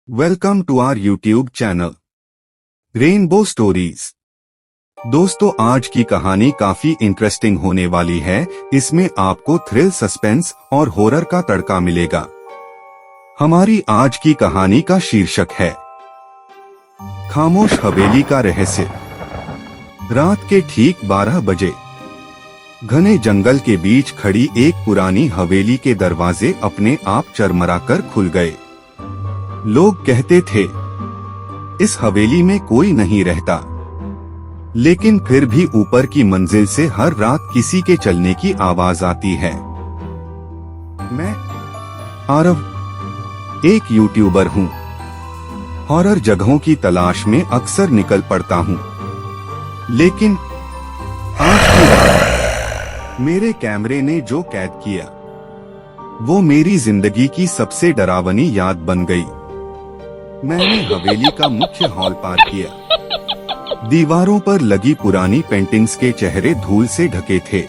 Welcome to our YouTube channel rainbow stories. दोस्तों, आज की कहानी काफी इंटरेस्टिंग होने वाली है। इसमें आपको थ्रिल, सस्पेंस और हॉरर का तड़का मिलेगा। हमारी आज की कहानी का शीर्षक है खामोश हवेली का रहस्य। रात के ठीक 12 बजे घने जंगल के बीच खड़ी एक पुरानी हवेली के दरवाजे अपने आप चरमराकर खुल गए। लोग कहते थे इस हवेली में कोई नहीं रहता, लेकिन फिर भी ऊपर की मंजिल से हर रात किसी के चलने की आवाज आती है। मैं आरव एक यूट्यूबर हूँ। हॉरर जगहों की तलाश में अक्सर निकल पड़ता हूँ, लेकिन आज की रात मेरे कैमरे ने जो कैद किया वो मेरी जिंदगी की सबसे डरावनी याद बन गई। मैंने हवेली का मुख्य हॉल पार किया। दीवारों पर लगी पुरानी पेंटिंग्स के चेहरे धूल से ढके थे,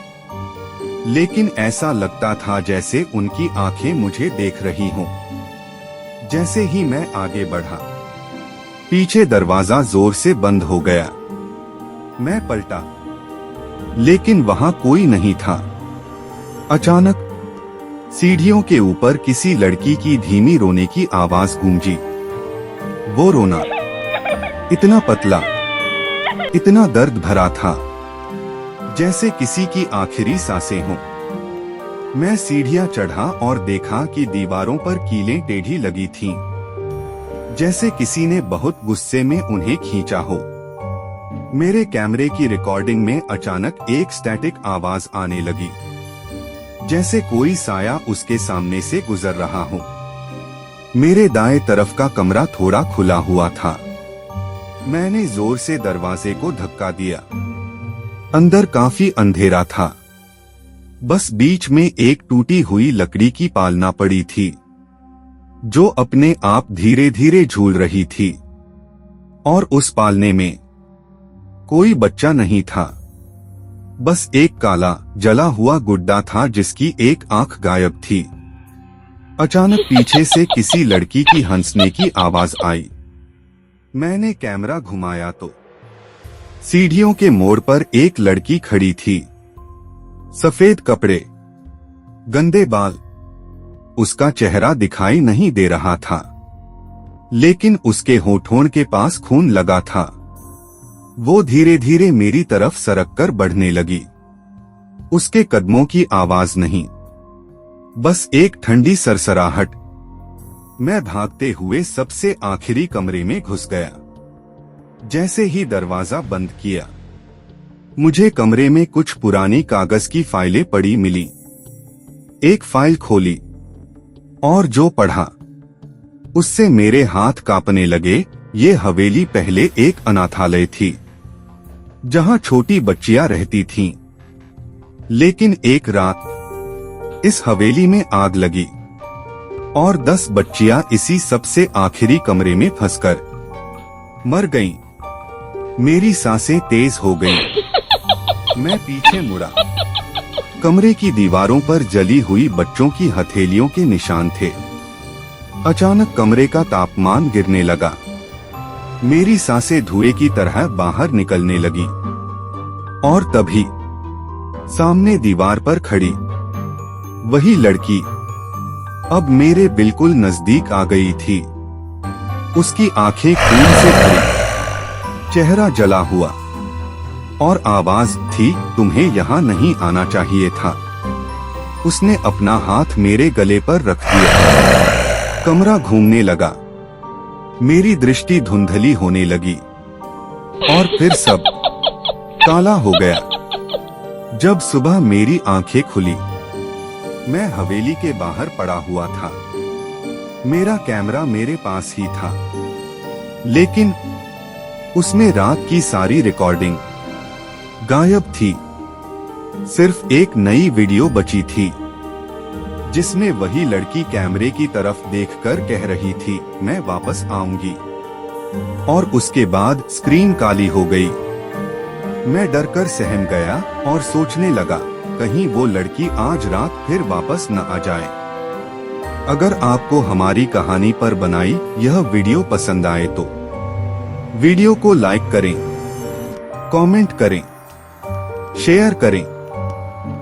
लेकिन ऐसा लगता था जैसे उनकी आंखें मुझे देख रही हों। जैसे ही मैं आगे बढ़ा, पीछे दरवाजा जोर से बंद हो गया। मैं पलटा, लेकिन वहां कोई नहीं था। अचानक सीढ़ियों के ऊपर किसी लड़की की धीमी रोने की आवाज गूंजी। वो रोना इतना पतला, इतना दर्द भरा था, जैसे किसी की आखिरी सांसें हों। मैं सीढ़ियां चढ़ा और देखा कि दीवारों पर कीलें टेढ़ी लगी थीं, जैसे किसी ने बहुत गुस्से में उन्हें खींचा हो। मेरे कैमरे की रिकॉर्डिंग में अचानक एक स्टैटिक आवाज आने लगी, जैसे कोई साया उसके सामने से गुजर रहा हो। मेरे दाएं तरफ का कमरा थोड़ा खुला हुआ था। मैंने जोर से दरवाजे को धक्का दिया। अंदर काफी अंधेरा था। बस बीच में एक टूटी हुई लकड़ी की पालना पड़ी थी, जो अपने आप धीरे धीरे झूल रही थी। और उस पालने में कोई बच्चा नहीं था, बस एक काला जला हुआ गुड्डा था जिसकी एक आंख गायब थी। अचानक पीछे से किसी लड़की की हंसने की आवाज आई। मैंने कैमरा घुमाया तो सीढ़ियों के मोड़ पर एक लड़की खड़ी थी। सफेद कपड़े, गंदे बाल। उसका चेहरा दिखाई नहीं दे रहा था, लेकिन उसके होठों के पास खून लगा था। वो धीरे धीरे मेरी तरफ सरक कर बढ़ने लगी। उसके कदमों की आवाज नहीं, बस एक ठंडी सरसराहट। मैं भागते हुए सबसे आखिरी कमरे में घुस गया। जैसे ही दरवाजा बंद किया, मुझे कमरे में कुछ पुरानी कागज की फाइलें पड़ी मिली। एक फाइल खोली और जो पढ़ा, उससे मेरे हाथ कांपने लगे। ये हवेली पहले एक अनाथालय थी, जहां छोटी बच्चियां रहती थीं। लेकिन एक रात इस हवेली में आग लगी और 10 बच्चियां इसी सबसे आखिरी कमरे में फंसकर मर गईं। मेरी सांसें तेज हो गईं। मैं पीछे मुड़ा। कमरे की दीवारों पर जली हुई बच्चों की हथेलियों के निशान थे। अचानक कमरे का तापमान गिरने लगा। मेरी सांसें धुएं की तरह बाहर निकलने लगी। और तभी सामने दीवार पर खड़ी वही लड़की अब मेरे बिल्कुल नजदीक आ गई थी। उसकी आंखें खून से भरी, चेहरा जला हुआ, और आवाज थी, तुम्हें यहाँ नहीं आना चाहिए था। उसने अपना हाथ मेरे गले पर रख दिया। कमरा घूमने लगा। मेरी दृष्टि धुंधली होने लगी और फिर सब काला हो गया। जब सुबह मेरी आंखें खुली, मैं हवेली के बाहर पड़ा हुआ था। मेरा कैमरा मेरे पास ही था, लेकिन उसमें रात की सारी रिकॉर्डिंग गायब थी। सिर्फ एक नई वीडियो बची थी, जिसमें वही लड़की कैमरे की तरफ देखकर कह रही थी, मैं वापस आऊंगी। और उसके बाद स्क्रीन काली हो गई। मैं डरकर सहम गया और सोचने लगा, कहीं वो लड़की आज रात फिर वापस न आ जाए। अगर आपको हमारी कहानी पर बनाई यह वीडियो पसंद आए तो वीडियो को लाइक करें, कमेंट करें, शेयर करें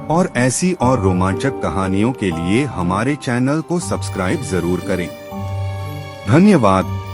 और ऐसी और रोमांचक कहानियों के लिए हमारे चैनल को सब्सक्राइब जरूर करें। धन्यवाद।